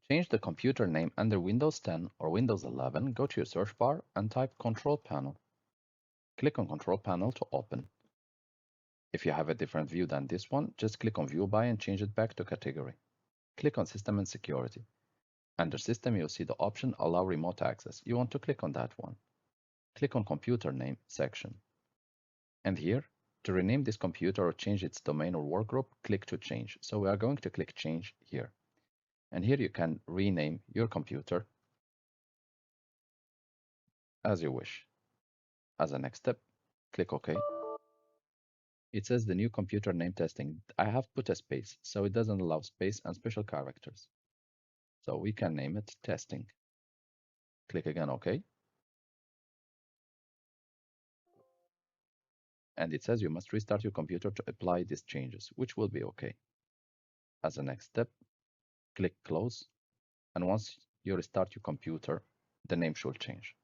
change the computer name under Windows 10 or Windows 11, go to your search bar and type Control Panel. Click on Control Panel to open. If you have a different view than this one, just click on View By and change it back to Category. Click on System and Security. Under System, you'll see the option Allow Remote Access. You want to click on that one. Click on Computer Name section. And here, to rename this computer or change its domain or workgroup, click to change. So we are going to click Change here. And here you can rename your computer as you wish. As a next step, click OK. It says the new computer name testing. I have put a space, so it doesn't allow space and special characters. So we can name it testing. Click again OK. And it says you must restart your computer to apply these changes, which will be OK. As a next step, click Close. And once you restart your computer, the name should change.